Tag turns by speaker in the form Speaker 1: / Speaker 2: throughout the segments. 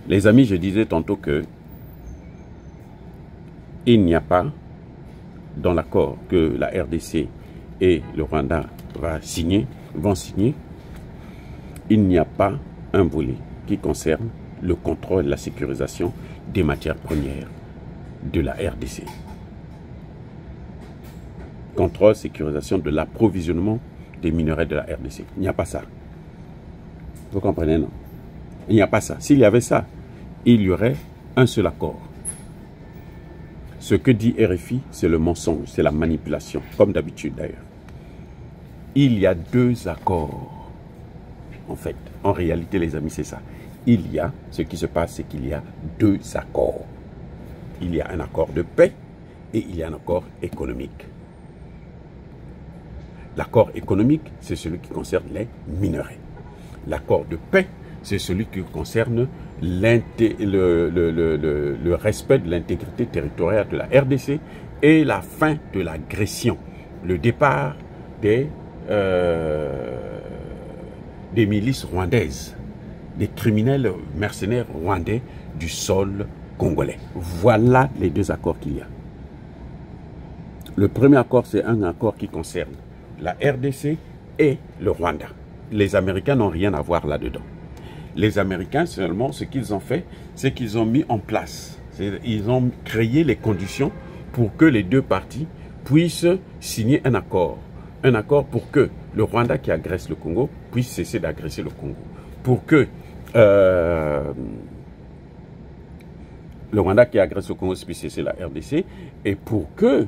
Speaker 1: Les amis, je disais tantôt que il n'y a pas, dans l'accord que la RDC et le Rwanda vont signer, il n'y a pas un volet qui concerne le contrôle et la sécurisation des matières premières de la RDC. Contrôle, sécurisation de l'approvisionnement des minerais de la RDC. Il n'y a pas ça. Vous comprenez, non? Il n'y a pas ça. S'il y avait ça, il y aurait un seul accord. Ce que dit RFI, c'est le mensonge, c'est la manipulation, comme d'habitude d'ailleurs. Il y a deux accords. En fait, en réalité, les amis, c'est ça. Ce qui se passe, c'est qu'il y a deux accords. Il y a un accord de paix et il y a un accord économique. L'accord économique, c'est celui qui concerne les minerais. L'accord de paix, c'est celui qui concerne le respect de l'intégrité territoriale de la RDC et la fin de l'agression, le départ des milices rwandaises, des criminels mercenaires rwandais du sol congolais. Voilà les deux accords qu'il y a. Le premier accord, c'est un accord qui concerne la RDC et le Rwanda. Les Américains n'ont rien à voir là-dedans. Les Américains, seulement, ce qu'ils ont fait, c'est qu'ils ont mis en place, ils ont créé les conditions pour que les deux parties puissent signer un accord. Un accord pour que le Rwanda qui agresse le Congo puisse cesser d'agresser le Congo. Pour que le Rwanda qui agresse le Congo puisse cesser la RDC. Et pour que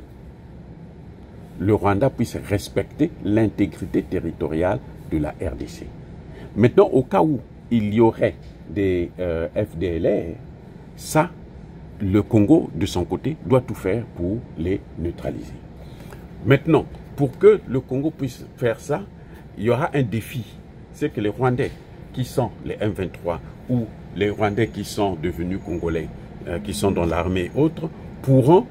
Speaker 1: le Rwanda puisse respecter l'intégrité territoriale de la RDC. Maintenant, au cas où il y aurait des FDLR, ça, le Congo, de son côté, doit tout faire pour les neutraliser. Maintenant, pour que le Congo puisse faire ça, il y aura un défi. C'est que les Rwandais qui sont les M23 ou les Rwandais qui sont devenus Congolais, qui sont dans l'armée et autres, pourront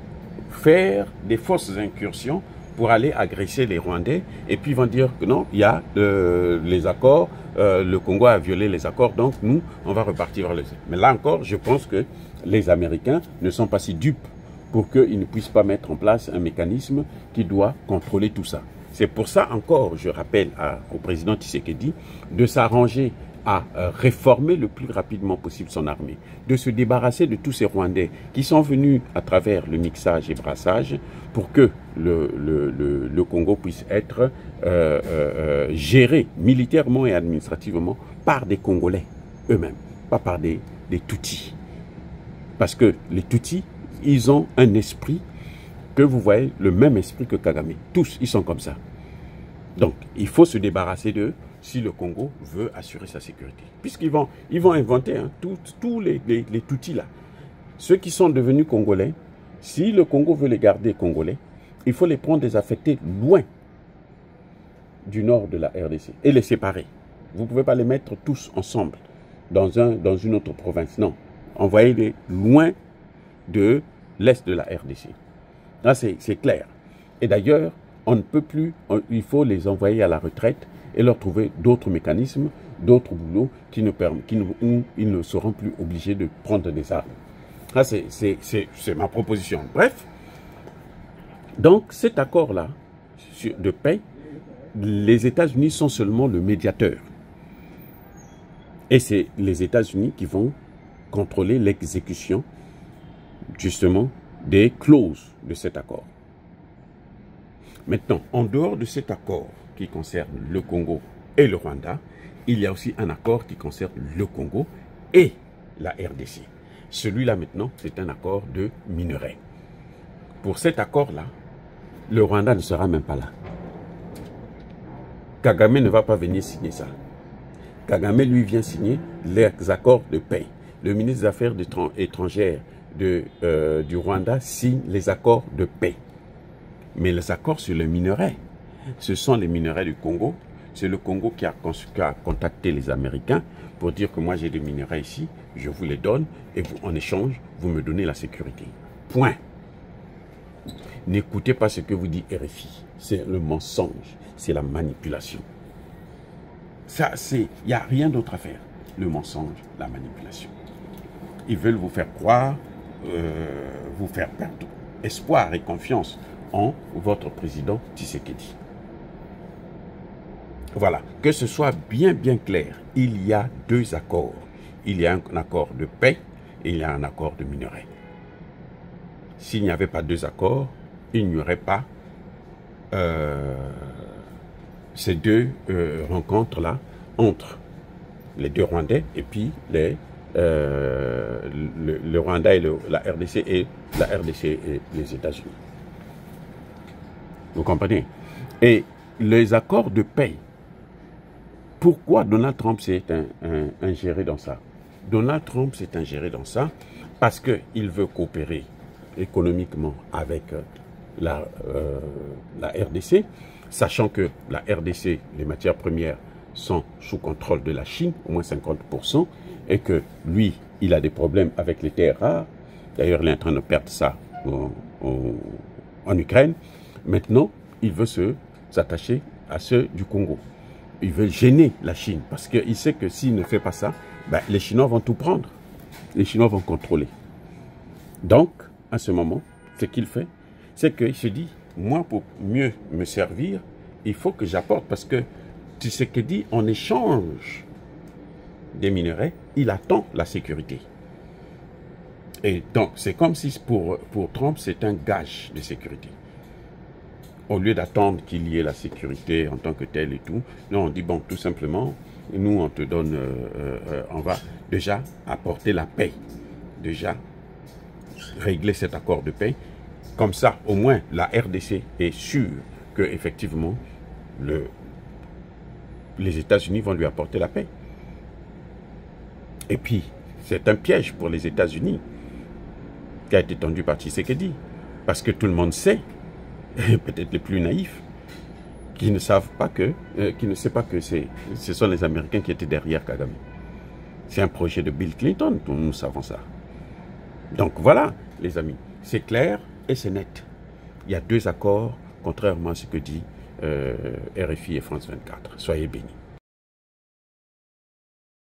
Speaker 1: faire des fausses incursions pour aller agresser les Rwandais, et puis ils vont dire que non, il y a les accords, le Congo a violé les accords, donc nous, on va repartir vers le... Mais là encore, je pense que les Américains ne sont pas si dupes pour qu'ils ne puissent pas mettre en place un mécanisme qui doit contrôler tout ça. C'est pour ça encore, je rappelle au président Tshisekedi de s'arranger à réformer le plus rapidement possible son armée, de se débarrasser de tous ces Rwandais qui sont venus à travers le mixage et brassage pour que le Congo puisse être géré militairement et administrativement par des Congolais eux-mêmes, pas par des Tutsis. Parce que les Tutsis, ils ont un esprit que vous voyez, le même esprit que Kagame. Tous, ils sont comme ça. Donc, il faut se débarrasser d'eux si le Congo veut assurer sa sécurité. Puisqu'ils vont inventer tous les Tutsis là. Ceux qui sont devenus Congolais, si le Congo veut les garder Congolais, il faut les prendre désaffectés loin du nord de la RDC et les séparer. Vous ne pouvez pas les mettre tous ensemble dans une autre province. Non. Envoyez-les loin de l'est de la RDC. Là, c'est clair. Et d'ailleurs, on ne peut plus, il faut les envoyer à la retraite et leur trouver d'autres mécanismes, d'autres boulots où ils ne seront plus obligés de prendre des armes. Ça, c'est ma proposition. Bref, donc cet accord-là de paix, les États-Unis sont seulement le médiateur. Et c'est les États-Unis qui vont contrôler l'exécution, justement, des clauses de cet accord. Maintenant, en dehors de cet accord qui concerne le Congo et le Rwanda, il y a aussi un accord qui concerne le Congo et la RDC. Celui-là maintenant, c'est un accord de minerais. Pour cet accord-là, le Rwanda ne sera même pas là. Kagame ne va pas venir signer ça. Kagame, lui, vient signer les accords de paix. Le ministre des Affaires étrangères du Rwanda signe les accords de paix. Mais les accords sur les minerais, ce sont les minerais du Congo. C'est le Congo qui a contacté les Américains pour dire que moi j'ai des minerais ici, je vous les donne et vous, en échange, vous me donnez la sécurité. Point. N'écoutez pas ce que vous dit RFI. C'est le mensonge, c'est la manipulation. Ça, il n'y a rien d'autre à faire. Le mensonge, la manipulation. Ils veulent vous faire croire, vous faire perdre espoir et confiance en votre président Tshisekedi. Voilà, que ce soit bien clair, il y a deux accords. Il y a un accord de paix et il y a un accord de minerai. S'il n'y avait pas deux accords, il n'y aurait pas ces deux rencontres-là entre les deux Rwandais et puis le Rwanda et la RDC et les États-Unis. Vous comprenez? Et les accords de paix, pourquoi Donald Trump s'est ingéré dans ça? Donald Trump s'est ingéré dans ça parce qu'il veut coopérer économiquement avec la RDC, sachant que la RDC, les matières premières, sont sous contrôle de la Chine, au moins 50%, et que lui, il a des problèmes avec les terres rares. D'ailleurs, il est en train de perdre ça en Ukraine. Maintenant, il veut s'attacher à ceux du Congo. Il veut gêner la Chine, parce qu'il sait que s'il ne fait pas ça, ben, les Chinois vont tout prendre. Les Chinois vont contrôler. Donc, à ce moment, ce qu'il fait, c'est qu'il se dit, moi, pour mieux me servir, il faut que j'apporte, parce que Tshisekedi, en échange des minerais, il attend la sécurité. Et donc, c'est comme si pour Trump, c'est un gage de sécurité. Au lieu d'attendre qu'il y ait la sécurité en tant que telle et tout, non, on dit, bon, tout simplement, nous, on te donne, on va déjà apporter la paix, déjà régler cet accord de paix. Comme ça, au moins, la RDC est sûre que, effectivement, les États-Unis vont lui apporter la paix. Et puis, c'est un piège pour les États-Unis qui a été tendu par Tshisekedi. Parce que tout le monde sait, peut-être les plus naïfs, qui ne savent pas que, ce sont les Américains qui étaient derrière Kagame. C'est un projet de Bill Clinton, nous savons ça. Donc voilà, les amis, c'est clair et c'est net. Il y a deux accords, contrairement à ce que dit RFI et France 24. Soyez bénis.